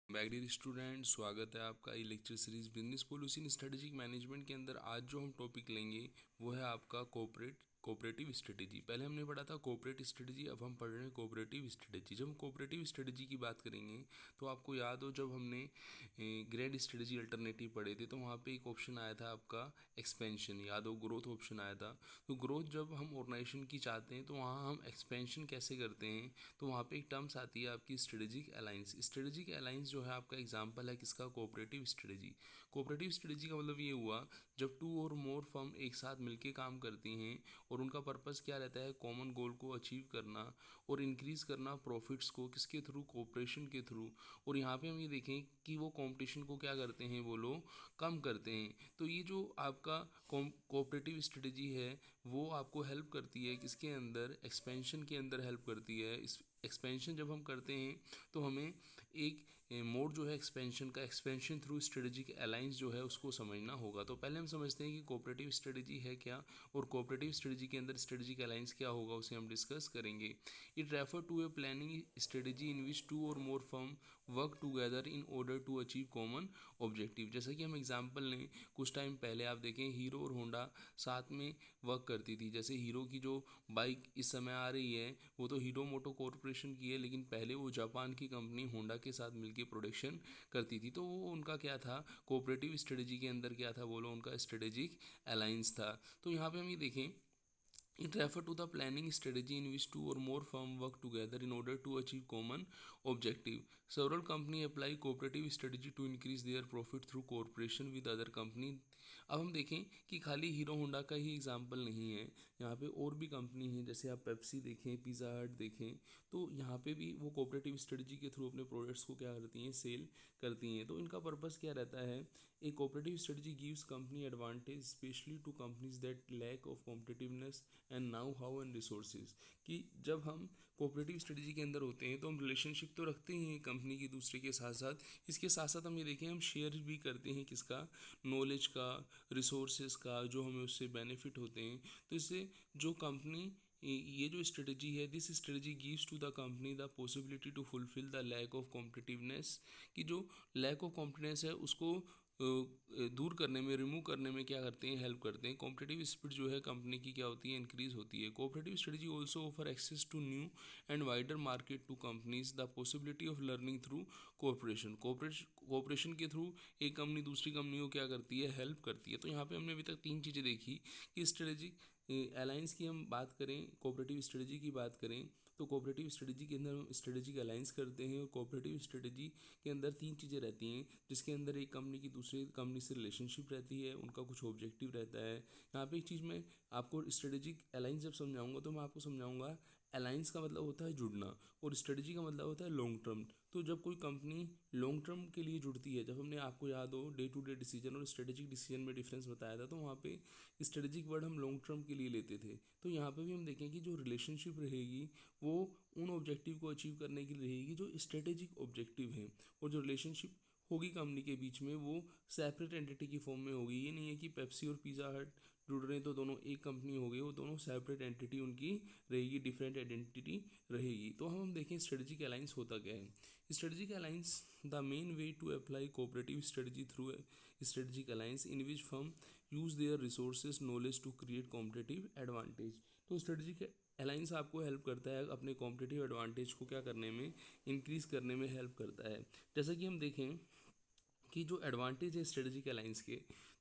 Back dear student, स्वागत है आपका e lecture series business policy in strategic management के अंदर। आज जो हम टॉपिक लेंगे वो है आपका कोऑपरेटिव स्ट्रेटेजी। पहले हमने पढ़ा था कोऑपरेटिव स्ट्रेटेजी, अब हम पढ़ रहे हैं कोऑपरेटिव स्ट्रेटेजी। जब हम कोऑपरेटिव स्ट्रेटेजी की बात करेंगे तो आपको याद हो जब हमने ग्रैंड स्ट्रेटेजी अल्टरनेटिव पढ़े थे तो वहाँ पे एक ऑप्शन आया था आपका एक्सपेंशन, याद हो ग्रोथ ऑप्शन आया था। तो ग्रोथ जब हम ऑर्गेनाइजेशन की चाहते हैं तो वहाँ हम एक्सपेंशन कैसे करते हैं, तो वहाँ पे एक टर्म्स आती है आपकी स्ट्रेटेजिक अलाइंस। स्ट्रेटेजिक अलाइंस जो है आपका एग्जांपल है किसका, कोऑपरेटिव स्ट्रेटेजी। कोऑपरेटिव स्ट्रेटेजी का मतलब ये हुआ जब टू और मोर फर्म एक साथ मिलकर काम करती हैं और उनका पर्पस क्या रहता है, कॉमन गोल को अचीव करना और इंक्रीज करना प्रॉफिट्स को, किसके थ्रू, कोऑपरेशन के थ्रू। और यहाँ पे हम ये देखें कि वो कंपटीशन को क्या करते हैं, वो लोग कम करते हैं। तो ये जो आपका कोऑपरेटिव स्ट्रेटेजी है वो आपको हेल्प करती है किसके अंदर, एक्सपेंशन के अंदर हेल्प करती है। इस एक्सपेंशन जब हम करते हैं तो हमें एक मोड जो है एक्सपेंशन का, एक्सपेंशन थ्रू स्ट्रेटेजिक अलाइंस जो है उसको समझना होगा। तो पहले हम समझते हैं कि कोऑपरेटिव स्ट्रेटेजी है क्या और कोऑपरेटिव स्ट्रेटेजी के अंदर स्ट्रेटेजिक अलाइंस क्या होगा, उसे हम डिस्कस करेंगे। It refer to a planning strategy in which two और more firm work together in order to achieve common objective. जैसा कि हम एग्जांपल लें, कुछ टाइम पहले आप देखें हीरो और होंडा साथ में वर्क करती थी। जैसे हीरो की जो बाइक इस समय आ रही है वो तो हीरो मोटो कॉरपोरेशन की है, लेकिन पहले वो जापान की कंपनी होंडा के साथ मिलकर प्रोडक्शन करती थी। तो वो उनका क्या था, कोऑपरेटिव स्ट्रेटेजी के अंदर क्या था, बोलो उनका स्ट्रेटेजिक अलायंस था। तो यहाँ पे हम ये देखें, it refer to the planning strategy in which two or more firms work together in order to achieve common objective. Several companies apply cooperative strategy to increase their profit through cooperation with other company. अब हम देखें कि खाली hero Honda का ही example नहीं है, यहाँ पे और भी कंपनी हैं। जैसे आप पेप्सी देखें, पिज़्ज़ा हट देखें, तो यहाँ पे भी वो कोऑपरेटिव स्ट्रेटजी के थ्रू अपने प्रोडक्ट्स को क्या करती हैं, सेल करती हैं। तो इनका पर्पस क्या रहता है, a cooperative strategy gives company advantage specially to companies that lack of competitiveness and know how and resources. कि जब हम कोऑपरेटिव स्ट्रेटजी के अंदर होते हैं तो हम रिलेशनशिप तो रखते ही हैं कंपनी की दूसरे के साथ साथ, इसके साथ साथ हम ये देखें हम शेयर भी करते हैं किसका, नॉलेज का, रिसोर्सेज का, जो हमें उससे बेनिफिट होते हैं। तो इससे जो कंपनी, ये जो स्ट्रेटजी है, this strategy gives to the company the possibility to fulfil the lack of competitiveness. कि जो लैक ऑफ कॉम्पिटिनेस है उसको दूर करने में, रिमूव करने में क्या करते हैं, हेल्प करते हैं। कॉम्पिटिटिव स्पिरिट जो है कंपनी की क्या होती है, इंक्रीज होती है। Cooperative strategy also offer access to new and wider market to companies, the possibility of learning through cooperation. Cooperation के थ्रू एक कंपनी दूसरी कंपनी को क्या करती है, हेल्प करती है। तो यहाँ पे हमने अभी तक तीन चीज़ें देखी कि स्ट्रेटेजिक अलायंस की हम बात करें, कोऑपरेटिव स्ट्रेटजी की बात करें, तो कोऑपरेटिव स्ट्रेटजी के अंदर हम स्ट्रेटजिक अलायंस करते हैं। और कोऑपरेटिव स्ट्रेटजी के अंदर तीन चीज़ें रहती हैं, जिसके अंदर एक कंपनी की दूसरी कंपनी से रिलेशनशिप रहती है, उनका कुछ ऑब्जेक्टिव रहता है। यहाँ पे एक चीज़ मैं आपको स्ट्रेटजिक अलायंस जब समझाऊंगा तो मैं आपको समझाऊंगा अलायंस का मतलब होता है जुड़ना और स्ट्रेटजी का मतलब होता है लॉन्ग टर्म। तो जब कोई कंपनी लॉन्ग टर्म के लिए जुड़ती है, जब हमने आपको याद हो डे टू डे डिसीजन और स्ट्रेटेजिक डिसीजन में डिफरेंस बताया था, तो वहाँ पे स्ट्रेटेजिक वर्ड हम लॉन्ग टर्म के लिए लेते थे। तो यहाँ पे भी हम देखें कि जो रिलेशनशिप रहेगी वो उन ऑब्जेक्टिव को अचीव करने के लिए रहेगी जो स्ट्रेटेजिक ऑब्जेक्टिव हैं। और जो रिलेशनशिप होगी कंपनी के बीच में वो सेपरेट एंटिटी की फॉर्म में होगी। ये नहीं है कि पेप्सी और पिज़्ज़ा हट जुड़ रहे हैं तो दोनों एक कंपनी हो गई, वो दोनों सेपरेट एंटिटी उनकी रहेगी, डिफरेंट आइडेंटिटी रहेगी। तो हम देखें स्ट्रेटजिक अलायंस होता क्या है। Strategic alliance the main way to apply cooperative strategy through strategic alliance in which firm use their resources knowledge to create competitive advantage. तो स्ट्रेटजिक अलायंस आपको हेल्प करता है अपने कॉम्पिटिटिव एडवांटेज को क्या करने में, इंक्रीज करने में हेल्प करता है। जैसा कि हम देखें कि जो एडवांटेज है स्ट्रेटजिक अलायंस के,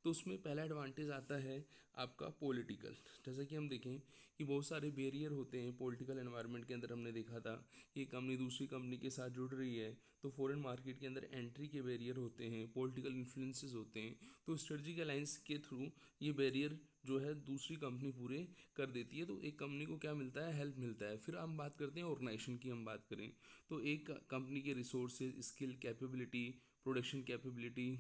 तो उसमें पहला एडवांटेज आता है आपका पॉलिटिकल। जैसा कि हम देखें कि बहुत सारे बैरियर होते हैं पॉलिटिकल एनवायरनमेंट के अंदर। हमने देखा था कि कंपनी दूसरी कंपनी के साथ जुड़ रही है तो फॉरेन मार्केट के अंदर एंट्री के बैरियर होते हैं, पॉलिटिकल इन्फ्लुएंसेस होते हैं। तो स्ट्रेटजिक अलायंस के थ्रू ये बैरियर जो है दूसरी कंपनी पूरे कर देती है, तो एक कंपनी को क्या मिलता है, हेल्प मिलता है। फिर हम बात करते हैं ऑर्गेनाइजेशन की, हम बात करें तो एक कंपनी के resources, skill, capability, production capability,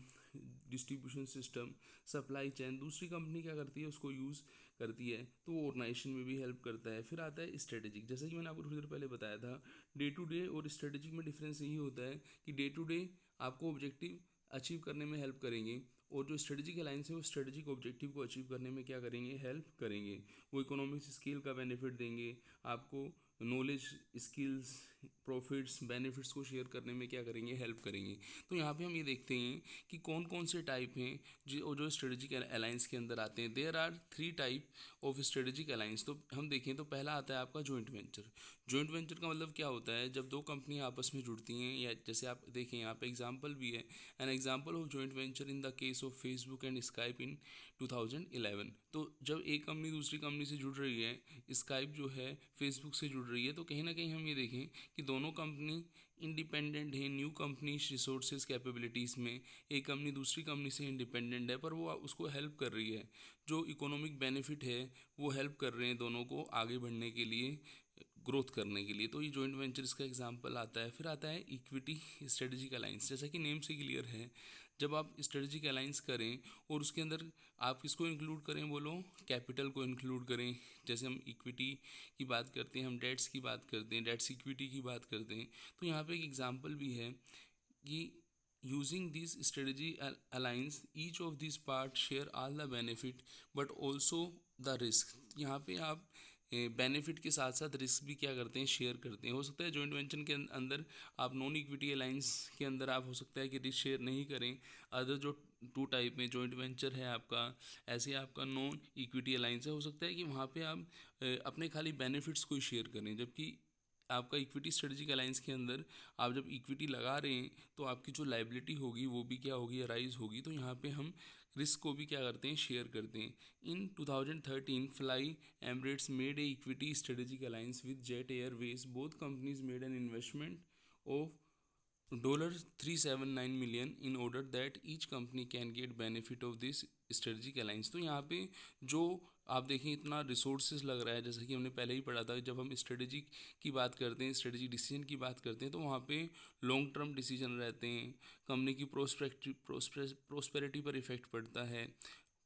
distribution system, supply chain दूसरी कंपनी क्या करती है उसको यूज़ करती है, तो वो ऑर्गेनाइजेशन में भी हेल्प करता है। फिर आता है स्ट्रेटेजिक। जैसा कि मैंने आपको थोड़ी देर पहले बताया था, डे टू डे और स्ट्रेटेजिक में डिफरेंस यही होता है कि डे टू डे आपको ऑब्जेक्टिव अचीव करने में हेल्प करेंगे और जो स्ट्रेटेजिक अलायंस है वो स्ट्रेटेजिक ऑब्जेक्टिव को अचीव करने में क्या करेंगे, हेल्प करेंगे। वो इकोनॉमिक्स स्केल का बेनिफिट देंगे आपको, नॉलेज, स्किल्स, प्रॉफिट्स बेनिफिट्स को शेयर करने में क्या करेंगे, हेल्प करेंगे। तो यहाँ पे हम ये देखते हैं कि कौन कौन से टाइप हैं जो स्ट्रेटेजिक अलायंस के अंदर आते हैं। There are 3 type of strategic alliance. तो हम देखें तो पहला आता है आपका जॉइंट वेंचर। जॉइंट वेंचर का मतलब क्या होता है, जब दो कंपनी आपस में जुड़ती हैं, या जैसे आप देखें यहाँ पे एग्जांपल भी है, an example of joint venture in the case of Facebook and Skype in 2011। तो जब एक कंपनी दूसरी कंपनी से जुड़ रही है, स्काइप जो है फेसबुक से जुड़ रही है, तो कहीं ना कहीं हम ये देखें कि दोनों कंपनी इंडिपेंडेंट है न्यू कंपनी रिसोर्सेज कैपेबिलिटीज़ में। एक कंपनी दूसरी कंपनी से इंडिपेंडेंट है, पर वो उसको हेल्प कर रही है, जो इकोनॉमिक बेनिफिट है वो हेल्प कर रहे हैं दोनों को आगे बढ़ने के लिए, ग्रोथ करने के लिए। तो ये जॉइंट वेंचर्स का एग्जांपल आता है। फिर आता है इक्विटी स्ट्रेटेजिक अलायंस। जैसा कि नेम से क्लियर है, जब आप स्ट्रेटेजिक अलायंस करें और उसके अंदर आप किसको इंक्लूड करें, बोलो कैपिटल को इंक्लूड करें। जैसे हम इक्विटी की बात करते हैं, हम डेट्स की बात करते हैं, डेट्स इक्विटी की बात करते हैं। तो यहाँ पे एक एग्जांपल भी है कि using this strategy alliance each of this part share all the benefit but also the risk. यहाँ पे आप बेनिफिट के साथ साथ रिस्क भी क्या करते हैं, शेयर करते हैं। हो सकता है जॉइंट वेंचर के अंदर आप नॉन इक्विटी अलायंस के अंदर आप हो सकता है कि रिस्क शेयर नहीं करें। अदर जो 2 टाइप में जॉइंट वेंचर है आपका, ऐसे आपका नॉन इक्विटी अलायंस है, हो सकता है कि वहाँ पे आप अपने खाली बेनिफिट्स को ही शेयर करें। जबकि आपका इक्विटी स्ट्रेटेजिक अलायंस के अंदर आप जब इक्विटी लगा रहे हैं तो आपकी जो लाइबिलिटी होगी वो भी क्या होगी, अराइज होगी। तो यहाँ पे हम रिस्क को भी क्या करते हैं, शेयर करते हैं। इन 2013 fly Emirates made a equity strategic alliance with jet Airways. Both companies made an investment of $379 million in order that each company can get benefit of this strategic alliance। तो यहाँ पे जो आप देखें इतना रिसोर्सेज लग रहा है, जैसा कि हमने पहले ही पढ़ा था, जब हम स्ट्रेटेजिक की बात करते हैं, स्ट्रेटेजिक डिसीजन की बात करते हैं, तो वहाँ पे लॉन्ग टर्म डिसीजन रहते हैं, कंपनी की प्रोस्पेरिटी पर इफेक्ट पड़ता है,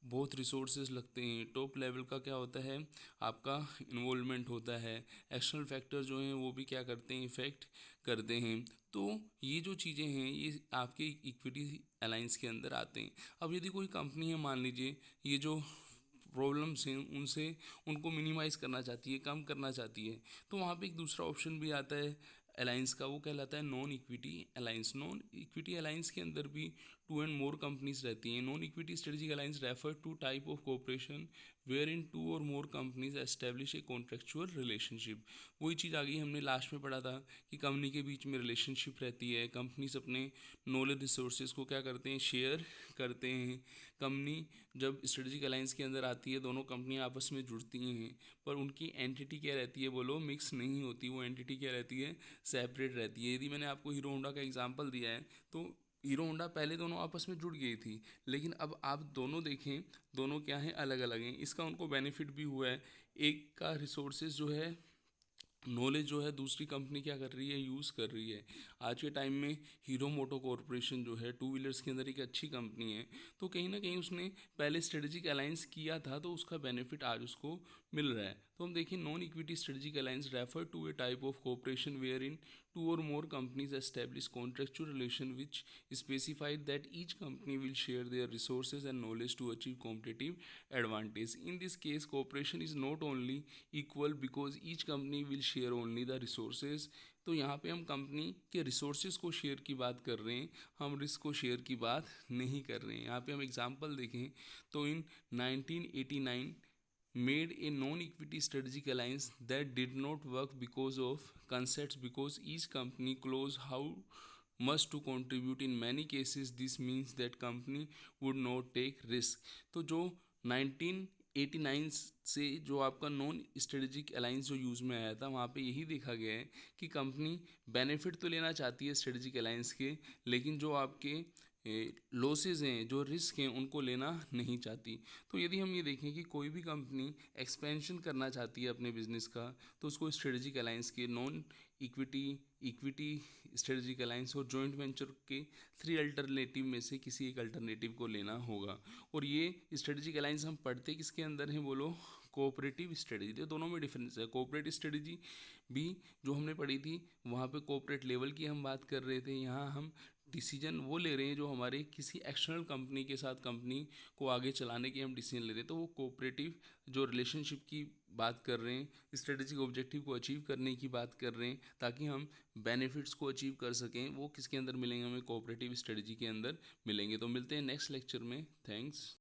बहुत रिसोर्सेज लगते हैं, टॉप लेवल का क्या होता है आपका इन्वॉल्वमेंट होता है, एक्सटर्नल फैक्टर जो हैं वो भी क्या करते हैं, इफेक्ट करते हैं। तो ये जो चीज़ें हैं ये आपके इक्विटी अलायंस के अंदर आते हैं। अब यदि कोई कंपनी है, मान लीजिए ये जो प्रॉब्लम्स हैं उनसे उनको मिनिमाइज़ करना चाहती है, कम करना चाहती है, तो वहाँ पे एक दूसरा ऑप्शन भी आता है अलायंस का, वो कहलाता है non equity alliance. Non equity alliance के अंदर भी 2 एंड मोर कंपनीज रहती हैं। Non equity strategic alliance refer to type of cooperation where इन 2 और more companies establish a contractual relationship. वही चीज़ आ गई, हमने लास्ट में पढ़ा था कि कंपनी के बीच में रिलेशनशिप रहती है, कंपनीज अपने नॉलेज रिसोर्सेज को क्या करते हैं, शेयर करते हैं। कंपनी जब स्ट्रेटेजिक अलायंस के अंदर आती है, दोनों कंपनियां आपस में जुड़ती हैं, पर उनकी एंटिटी क्या रहती है, बोलो मिक्स नहीं होती, वो एंटिटी क्या रहती है, सेपरेट रहती है। यदि मैंने आपको हीरो होंडा का एग्जांपल दिया है, तो हीरो होंडा पहले दोनों आपस में जुड़ गई थी, लेकिन अब आप दोनों देखें, दोनों क्या हैं, अलग अलग हैं। इसका उनको बेनिफिट भी हुआ है, एक का रिसोर्सेज जो है, नॉलेज जो है, दूसरी कंपनी क्या कर रही है, यूज़ कर रही है। आज के टाइम में हीरो मोटो कॉरपोरेशन जो है टू व्हीलर्स के अंदर एक अच्छी कंपनी है, तो कहीं ना कहीं उसने पहले स्ट्रेटेजिक अलायंस किया था, तो उसका बेनिफिट आज उसको मिल रहा है। तो हम देखिए non equity strategic alliance refer to a type of cooperation where in 2 or more companies establish contractual relation which specify that each company will share their resources and knowledge to achieve competitive advantage. In this case, cooperation is not only equal because each company will share only the resources। तो यहाँ पे हम company के resources को share की बात कर रहे हैं, हम रिस्क को शेयर की बात नहीं कर रहे हैं। यहाँ पे हम एग्जांपल देखें तो इन 1989 made a non-equity strategic alliance that did not work because of concepts, because each company closed how much to contribute. In many cases this means that company would not take risk। तो जो 1989 से जो आपका non strategic alliance जो use में आया था, वहाँ पे यही देखा गया है कि कंपनी बेनिफिट तो लेना चाहती है स्ट्रेटेजिक अलायंस के, लेकिन जो आपके लॉसेज हैं, जो रिस्क हैं, उनको लेना नहीं चाहती। तो यदि हम ये देखें कि कोई भी कंपनी एक्सपेंशन करना चाहती है अपने बिजनेस का, तो उसको स्ट्रेटेजिक अलायंस के non equity, equity strategic alliance और जॉइंट वेंचर के 3 अल्टरनेटिव में से किसी एक अल्टरनेटिव को लेना होगा। और ये स्ट्रेटेजिक अलायंस हम पढ़ते किसके अंदर हैं, बोलो कोऑपरेटिव स्ट्रेटजी। तो दोनों में डिफरेंस है। कोऑपरेटिव स्ट्रेटजी भी जो हमने पढ़ी थी, वहाँ पे कोऑपरेट लेवल की हम बात कर रहे थे, यहाँ हम डिसीजन वो ले रहे हैं जो हमारे किसी एक्सटर्नल कंपनी के साथ कंपनी को आगे चलाने के हम डिसीजन ले रहे हैं। तो वो कोऑपरेटिव जो रिलेशनशिप की बात कर रहे हैं, स्ट्रेटेजिक ऑब्जेक्टिव को अचीव करने की बात कर रहे हैं, ताकि हम बेनिफिट्स को अचीव कर सकें, वो किसके अंदर मिलेंगे? हमें कोऑपरेटिव स्ट्रेटजी के अंदर मिलेंगे। तो मिलते हैं नेक्स्ट लेक्चर में। थैंक्स।